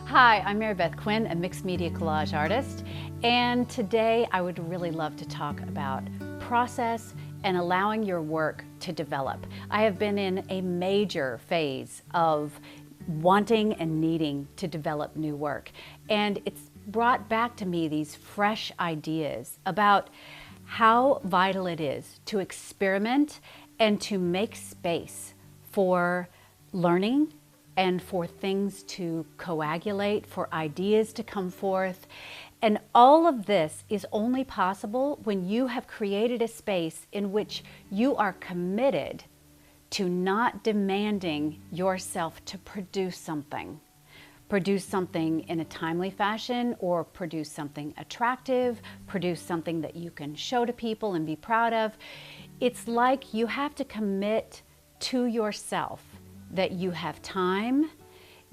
Hi, I'm Mary Beth Quinn, a mixed media collage artist, and today I would really love to talk about process and allowing your work to develop. I have been in a major phase of wanting and needing to develop new work, and it's brought back to me these fresh ideas about how vital it is to experiment and to make space for learning and for things to coagulate, for ideas to come forth. And all of this is only possible when you have created a space in which you are committed to not demanding yourself to produce something in a timely fashion, or produce something attractive, produce something that you can show to people and be proud of. It's like you have to commit to yourself that you have time,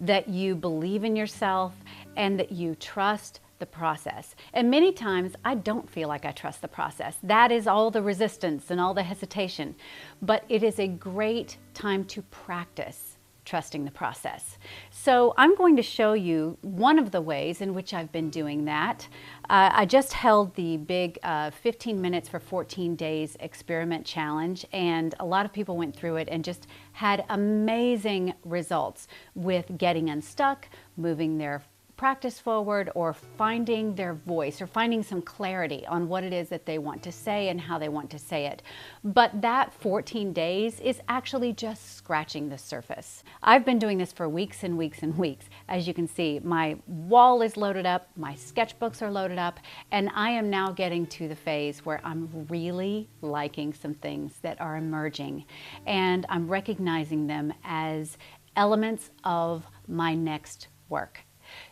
that you believe in yourself, and that you trust the process. And many times I don't feel like I trust the process. That is all the resistance and all the hesitation. But it is a great time to practice trusting the process. So I'm going to show you one of the ways in which I've been doing that. I just held the big 15 minutes for 14 days experiment challenge, and a lot of people went through it and just had amazing results with getting unstuck, moving their practice forward, or finding their voice, or finding some clarity on what it is that they want to say and how they want to say it. But that 14 days is actually just scratching the surface. I've been doing this for weeks and weeks and weeks. As you can see, my wall is loaded up, my sketchbooks are loaded up, and I am now getting to the phase where I'm really liking some things that are emerging, and I'm recognizing them as elements of my next work.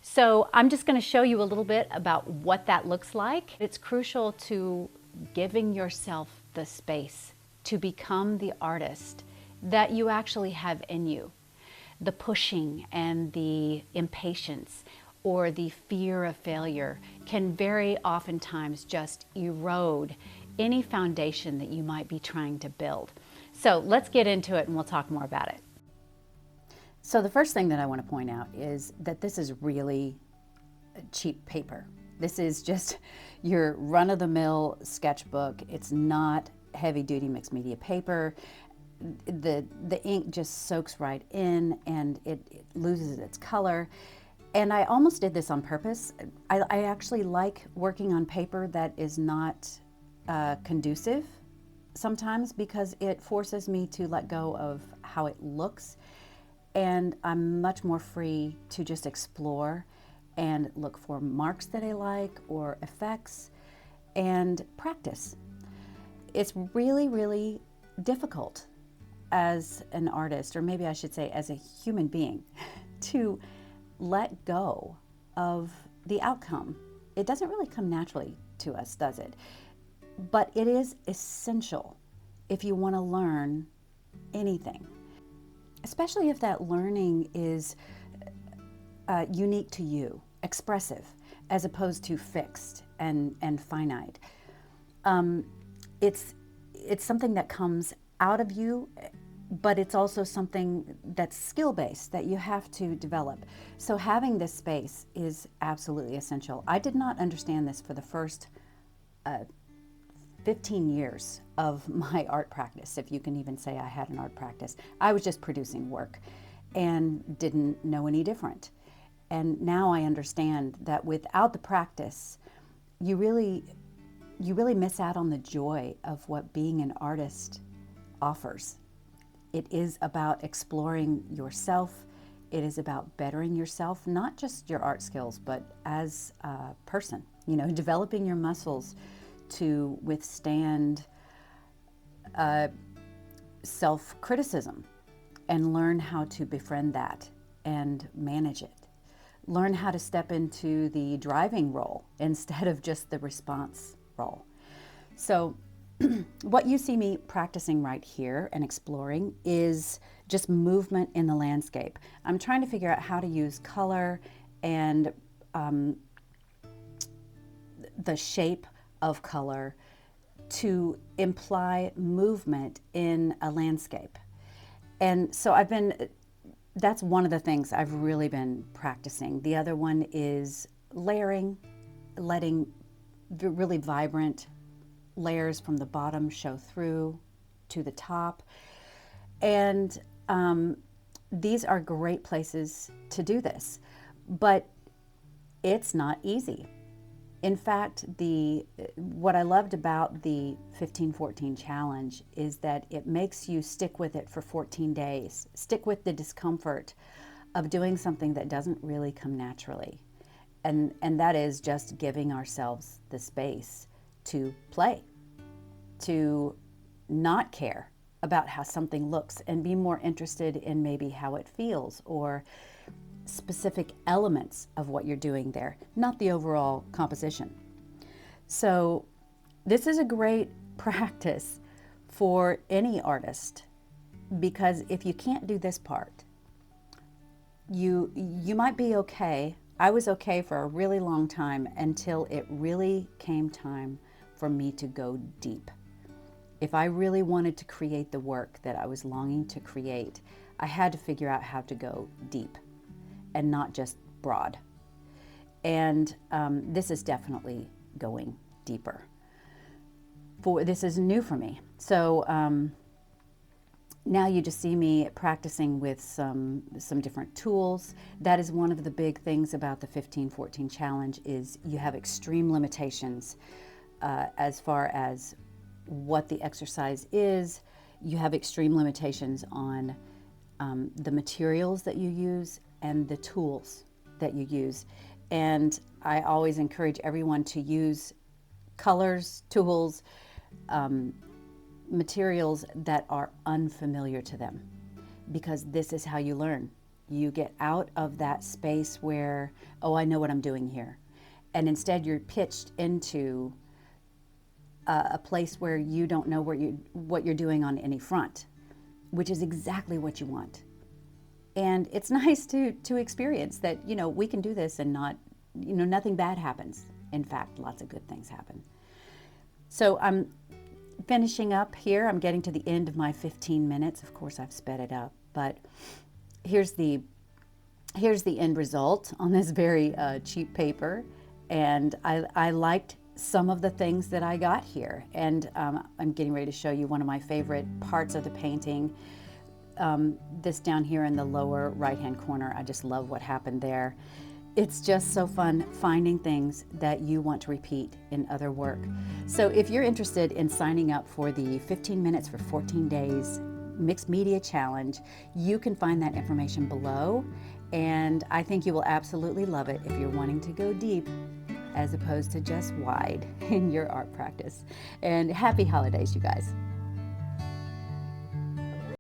So I'm just going to show you a little bit about what that looks like. It's crucial to giving yourself the space to become the artist that you actually have in you. The pushing and the impatience or the fear of failure can very oftentimes just erode any foundation that you might be trying to build. So let's get into it and we'll talk more about it. So the first thing that I want to point out is that this is really cheap paper. This is just your run-of-the-mill sketchbook. It's not heavy-duty mixed media paper. The ink just soaks right in, and it loses its color. And I almost did this on purpose. I actually like working on paper that is not conducive sometimes, because it forces me to let go of how it looks. And I'm much more free to just explore and look for marks that I like or effects and practice. It's really, really difficult as an artist, or maybe I should say as a human being, to let go of the outcome. It doesn't really come naturally to us, does it? But it is essential if you want to learn anything. Especially if that learning is unique to you, expressive, as opposed to fixed and finite. It's something that comes out of you, but it's also something that's skill-based that you have to develop. So having this space is absolutely essential. I did not understand this for the first 15 years of my art practice, if you can even say I had an art practice. I was just producing work and didn't know any different. And now I understand that without the practice, you really miss out on the joy of what being an artist offers. It is about exploring yourself. It is about bettering yourself, not just your art skills, but as a person, developing your muscles to withstand self-criticism and learn how to befriend that and manage it. Learn how to step into the driving role instead of just the response role. So what you see me practicing right here and exploring is just movement in the landscape. I'm trying to figure out how to use color and the shape of color to imply movement in a landscape. And so I've been that's one of the things I've really been practicing. The other one is layering, letting the really vibrant layers from the bottom show through to the top. And these are great places to do this, but it's not easy. In fact, what I loved about the 15-14 challenge is that it makes you stick with it for 14 days, stick with the discomfort of doing something that doesn't really come naturally. And that is just giving ourselves the space to play, to not care about how something looks and be more interested in maybe how it feels or specific elements of what you're doing there, not the overall composition. So this is a great practice for any artist, because if you can't do this part, you might be okay. I was okay for a really long time until it really came time for me to go deep. If I really wanted to create the work that I was longing to create, I had to figure out how to go deep and not just broad. And this is definitely going deeper. This is new for me. So now you just see me practicing with some different tools. That is one of the big things about the 15-14 challenge is you have extreme limitations as far as what the exercise is. You have extreme limitations on the materials that you use and the tools that you use. And I always encourage everyone to use colors, tools, materials that are unfamiliar to them, because this is how you learn. You get out of that space where, oh, I know what I'm doing here. And instead you're pitched into a place where you don't know what you're doing on any front, which is exactly what you want. And it's nice to experience that, we can do this and not, nothing bad happens. In fact, lots of good things happen. So I'm finishing up here. I'm getting to the end of my 15 minutes. Of course, I've sped it up, but here's the end result on this very cheap paper. And I liked some of the things that I got here. And I'm getting ready to show you one of my favorite parts of the painting. This down here in the lower right-hand corner, I just love what happened there. It's just so fun finding things that you want to repeat in other work. So if you're interested in signing up for the 15 minutes for 14 days Mixed Media Challenge, you can find that information below. And I think you will absolutely love it if you're wanting to go deep as opposed to just wide in your art practice. And happy holidays, you guys.